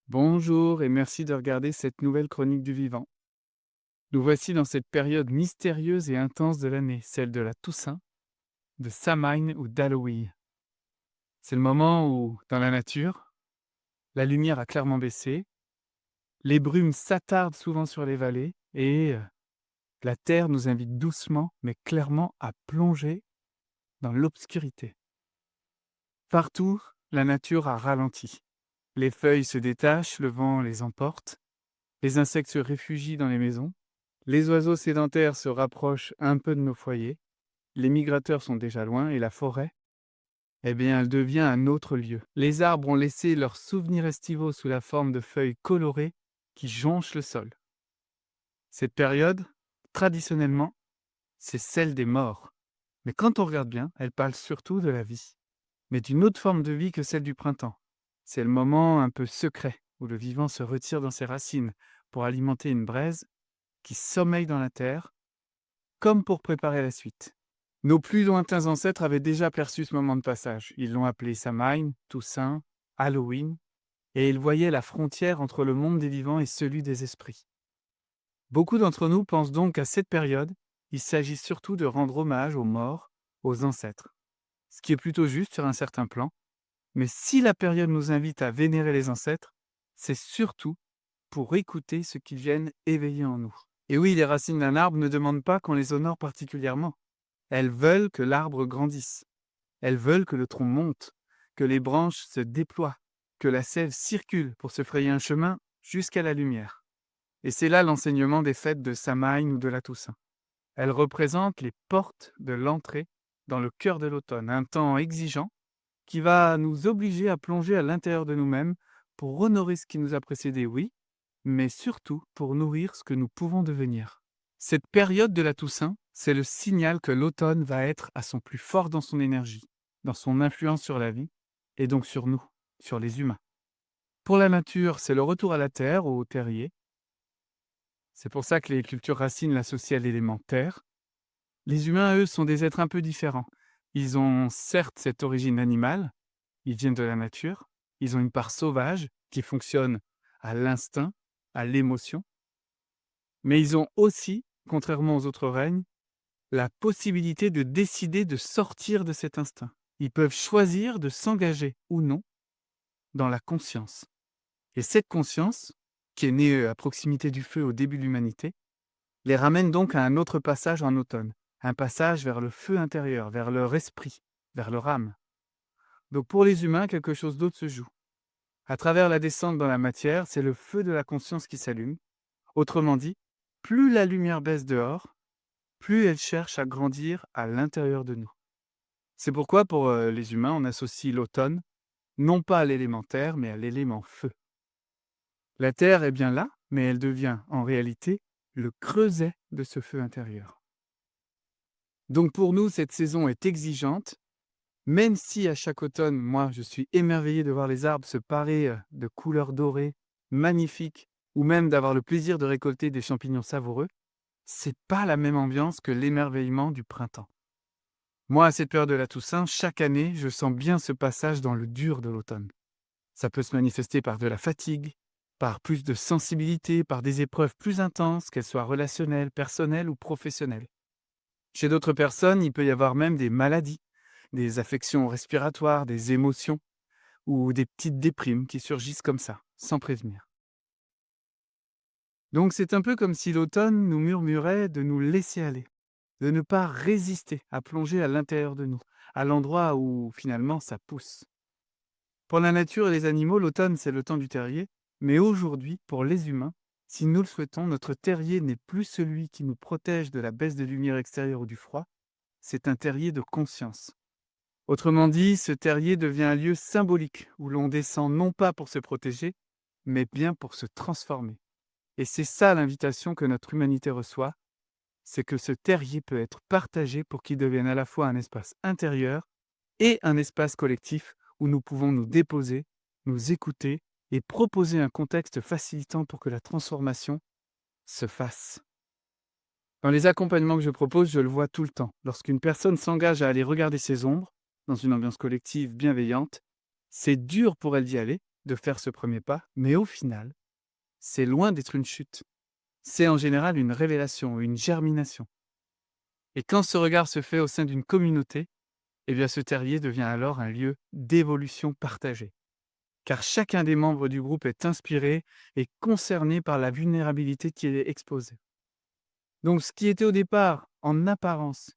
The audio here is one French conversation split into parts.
Bonjour et merci de regarder cette nouvelle chronique du vivant. Nous voici dans cette période mystérieuse et intense de l'année, celle de la Toussaint, de Samhain ou d'Halloween. C'est le moment où, dans la nature, la lumière a clairement baissé, les brumes s'attardent souvent sur les vallées et la terre nous invite doucement mais clairement à plonger dans l'obscurité. Partout, la nature a ralenti. Les feuilles se détachent, le vent les emporte, les insectes se réfugient dans les maisons. Les oiseaux sédentaires se rapprochent un peu de nos foyers, les migrateurs sont déjà loin et la forêt, eh bien, elle devient un autre lieu. Les arbres ont laissé leurs souvenirs estivaux sous la forme de feuilles colorées qui jonchent le sol. Cette période, traditionnellement, c'est celle des morts. Mais quand on regarde bien, elle parle surtout de la vie, mais d'une autre forme de vie que celle du printemps. C'est le moment un peu secret où le vivant se retire dans ses racines pour alimenter une braise qui sommeille dans la terre, comme pour préparer la suite. Nos plus lointains ancêtres avaient déjà perçu ce moment de passage. Ils l'ont appelé Samhain, Toussaint, Halloween, et ils voyaient la frontière entre le monde des vivants et celui des esprits. Beaucoup d'entre nous pensent donc qu'à cette période, il s'agit surtout de rendre hommage aux morts, aux ancêtres. Ce qui est plutôt juste sur un certain plan, mais si la période nous invite à vénérer les ancêtres, c'est surtout pour écouter ce qu'ils viennent éveiller en nous. Et oui, les racines d'un arbre ne demandent pas qu'on les honore particulièrement. Elles veulent que l'arbre grandisse. Elles veulent que le tronc monte, que les branches se déploient, que la sève circule pour se frayer un chemin jusqu'à la lumière. Et c'est là l'enseignement des fêtes de Samhain ou de la Toussaint. Elles représentent les portes de l'entrée dans le cœur de l'automne, un temps exigeant qui va nous obliger à plonger à l'intérieur de nous-mêmes pour honorer ce qui nous a précédés, oui, mais surtout pour nourrir ce que nous pouvons devenir. Cette période de la Toussaint, c'est le signal que l'automne va être à son plus fort dans son énergie, dans son influence sur la vie, et donc sur nous, sur les humains. Pour la nature, c'est le retour à la terre, au terrier. C'est pour ça que les cultures racines l'associent à l'élément terre. Les humains, eux, sont des êtres un peu différents. Ils ont certes cette origine animale, ils viennent de la nature, ils ont une part sauvage qui fonctionne à l'instinct, à l'émotion, mais ils ont aussi, contrairement aux autres règnes, la possibilité de décider de sortir de cet instinct. Ils peuvent choisir de s'engager ou non dans la conscience. Et cette conscience, qui est née à proximité du feu au début de l'humanité, les ramène donc à un autre passage en automne, un passage vers le feu intérieur, vers leur esprit, vers leur âme. Donc pour les humains, quelque chose d'autre se joue. À travers la descente dans la matière, c'est le feu de la conscience qui s'allume. Autrement dit, plus la lumière baisse dehors, plus elle cherche à grandir à l'intérieur de nous. C'est pourquoi, pour les humains, on associe l'automne, non pas à l'élément terre, mais à l'élément feu. La terre est bien là, mais elle devient, en réalité, le creuset de ce feu intérieur. Donc pour nous, cette saison est exigeante, même si à chaque automne, moi, je suis émerveillé de voir les arbres se parer de couleurs dorées, magnifiques, ou même d'avoir le plaisir de récolter des champignons savoureux, c'est pas la même ambiance que l'émerveillement du printemps. Moi, à cette période de la Toussaint, chaque année, je sens bien ce passage dans le dur de l'automne. Ça peut se manifester par de la fatigue, par plus de sensibilité, par des épreuves plus intenses, qu'elles soient relationnelles, personnelles ou professionnelles. Chez d'autres personnes, il peut y avoir même des maladies, des affections respiratoires, des émotions ou des petites déprimes qui surgissent comme ça, sans prévenir. Donc c'est un peu comme si l'automne nous murmurait de nous laisser aller, de ne pas résister à plonger à l'intérieur de nous, à l'endroit où finalement ça pousse. Pour la nature et les animaux, l'automne, c'est le temps du terrier, mais aujourd'hui, pour les humains, si nous le souhaitons, notre terrier n'est plus celui qui nous protège de la baisse de lumière extérieure ou du froid, c'est un terrier de conscience. Autrement dit, ce terrier devient un lieu symbolique où l'on descend non pas pour se protéger, mais bien pour se transformer. Et c'est ça l'invitation que notre humanité reçoit, c'est que ce terrier peut être partagé pour qu'il devienne à la fois un espace intérieur et un espace collectif où nous pouvons nous déposer, nous écouter et proposer un contexte facilitant pour que la transformation se fasse. Dans les accompagnements que je propose, je le vois tout le temps. Lorsqu'une personne s'engage à aller regarder ses ombres, dans une ambiance collective bienveillante, c'est dur pour elle d'y aller, de faire ce premier pas, mais au final, c'est loin d'être une chute. C'est en général une révélation, une germination. Et quand ce regard se fait au sein d'une communauté, eh bien ce terrier devient alors un lieu d'évolution partagée. Car chacun des membres du groupe est inspiré et concerné par la vulnérabilité qui est exposée. Donc ce qui était au départ, en apparence,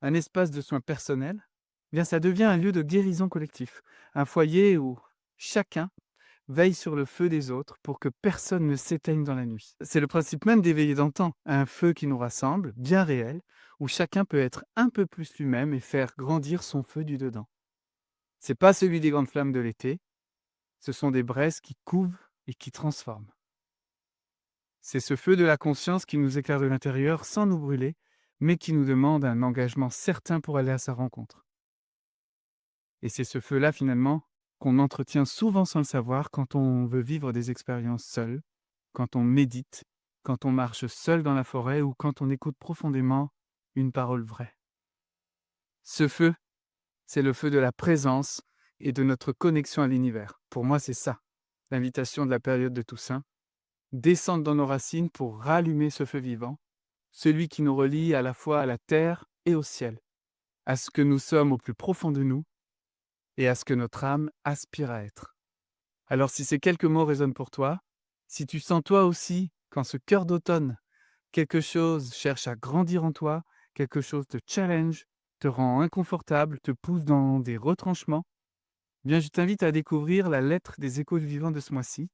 un espace de soins personnel, eh bien ça devient un lieu de guérison collectif, un foyer où chacun veille sur le feu des autres pour que personne ne s'éteigne dans la nuit. C'est le principe même d'éveiller d'antan, un feu qui nous rassemble, bien réel, où chacun peut être un peu plus lui-même et faire grandir son feu du dedans. C'est pas celui des grandes flammes de l'été, ce sont des braises qui couvent et qui transforment. C'est ce feu de la conscience qui nous éclaire de l'intérieur sans nous brûler, mais qui nous demande un engagement certain pour aller à sa rencontre. Et c'est ce feu-là, finalement, qu'on entretient souvent sans le savoir quand on veut vivre des expériences seules, quand on médite, quand on marche seul dans la forêt ou quand on écoute profondément une parole vraie. Ce feu, c'est le feu de la présence et de notre connexion à l'univers. Pour moi, c'est ça, l'invitation de la période de Toussaint. Descendre dans nos racines pour rallumer ce feu vivant, celui qui nous relie à la fois à la terre et au ciel, à ce que nous sommes au plus profond de nous et à ce que notre âme aspire à être. Alors si ces quelques mots résonnent pour toi, si tu sens toi aussi qu'en ce cœur d'automne, quelque chose cherche à grandir en toi, quelque chose te challenge, te rend inconfortable, te pousse dans des retranchements, eh bien je t'invite à découvrir la lettre des échos du vivant de ce mois-ci,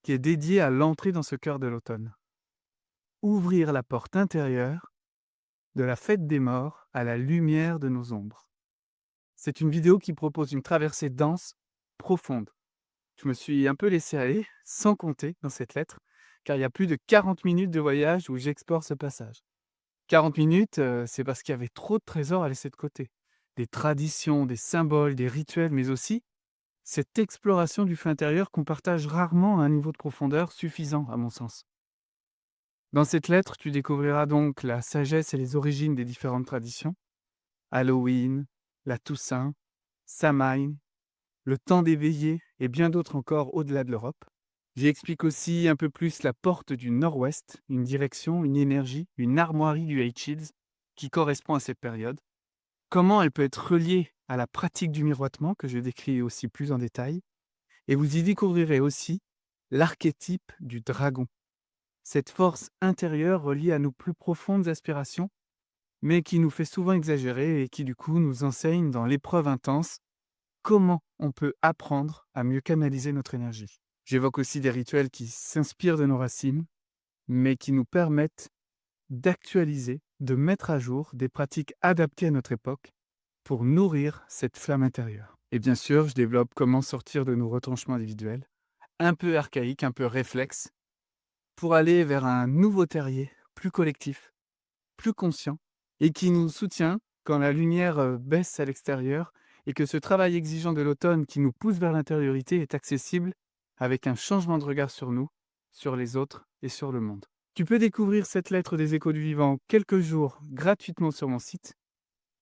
qui est dédiée à l'entrée dans ce cœur de l'automne. Ouvrir la porte intérieure de la fête des morts à la lumière de nos ombres. C'est une vidéo qui propose une traversée dense, profonde. Je me suis un peu laissé aller, sans compter, dans cette lettre, car il y a plus de 40 minutes de voyage où j'explore ce passage. 40 minutes, c'est parce qu'il y avait trop de trésors à laisser de côté. Des traditions, des symboles, des rituels, mais aussi cette exploration du feu intérieur qu'on partage rarement à un niveau de profondeur suffisant, à mon sens. Dans cette lettre, tu découvriras donc la sagesse et les origines des différentes traditions. Halloween, la Toussaint, Samhain, le temps des veillées et bien d'autres encore au-delà de l'Europe. J'y explique aussi un peu plus la porte du nord-ouest, une direction, une énergie, une armoirie du Heichids qui correspond à cette période. Comment elle peut être reliée à la pratique du miroitement que je décris aussi plus en détail. Et vous y découvrirez aussi l'archétype du dragon. Cette force intérieure reliée à nos plus profondes aspirations, mais qui nous fait souvent exagérer et qui du coup nous enseigne dans l'épreuve intense comment on peut apprendre à mieux canaliser notre énergie. J'évoque aussi des rituels qui s'inspirent de nos racines, mais qui nous permettent d'actualiser, de mettre à jour des pratiques adaptées à notre époque pour nourrir cette flamme intérieure. Et bien sûr, je développe comment sortir de nos retranchements individuels, un peu archaïques, un peu réflexes, pour aller vers un nouveau terrier, plus collectif, plus conscient, et qui nous soutient quand la lumière baisse à l'extérieur et que ce travail exigeant de l'automne qui nous pousse vers l'intériorité est accessible avec un changement de regard sur nous, sur les autres et sur le monde. Tu peux découvrir cette lettre des échos du vivant quelques jours gratuitement sur mon site.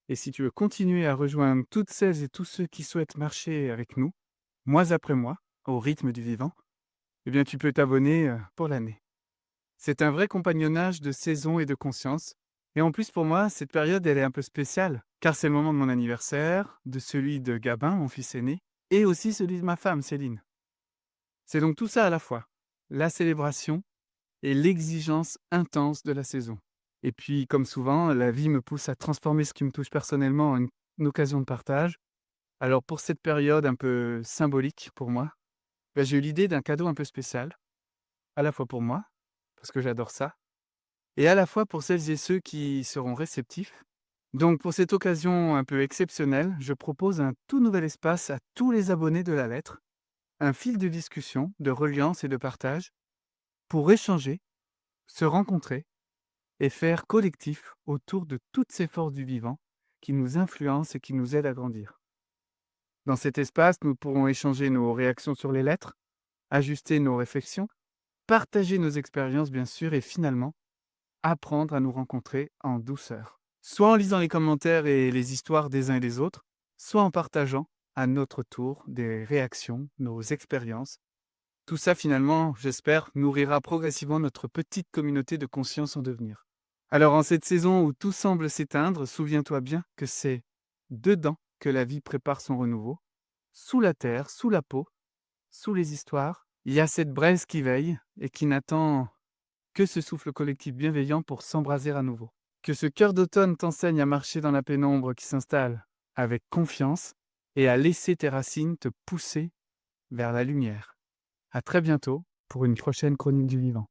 Et si tu veux continuer à rejoindre toutes celles et tous ceux qui souhaitent marcher avec nous, mois après mois, au rythme du vivant, eh bien tu peux t'abonner pour l'année. C'est un vrai compagnonnage de saison et de conscience. Et en plus, pour moi, cette période, elle est un peu spéciale, car c'est le moment de mon anniversaire, de celui de Gabin, mon fils aîné, et aussi celui de ma femme, Céline. C'est donc tout ça à la fois, la célébration et l'exigence intense de la saison. Et puis, comme souvent, la vie me pousse à transformer ce qui me touche personnellement en une occasion de partage. Alors, pour cette période un peu symbolique pour moi, j'ai eu l'idée d'un cadeau un peu spécial, à la fois pour moi, parce que j'adore ça, et à la fois pour celles et ceux qui seront réceptifs. Donc pour cette occasion un peu exceptionnelle, je propose un tout nouvel espace à tous les abonnés de la lettre, un fil de discussion, de reliance et de partage, pour échanger, se rencontrer et faire collectif autour de toutes ces forces du vivant qui nous influencent et qui nous aident à grandir. Dans cet espace, nous pourrons échanger nos réactions sur les lettres, ajuster nos réflexions, partager nos expériences bien sûr et finalement, apprendre à nous rencontrer en douceur. Soit en lisant les commentaires et les histoires des uns et des autres, soit en partageant à notre tour des réactions, nos expériences. Tout ça, finalement, j'espère, nourrira progressivement notre petite communauté de conscience en devenir. Alors, en cette saison où tout semble s'éteindre, souviens-toi bien que c'est dedans que la vie prépare son renouveau. Sous la terre, sous la peau, sous les histoires, il y a cette braise qui veille et qui n'attend que ce souffle collectif bienveillant pour s'embraser à nouveau. Que ce cœur d'automne t'enseigne à marcher dans la pénombre qui s'installe avec confiance et à laisser tes racines te pousser vers la lumière. À très bientôt pour une prochaine chronique du vivant.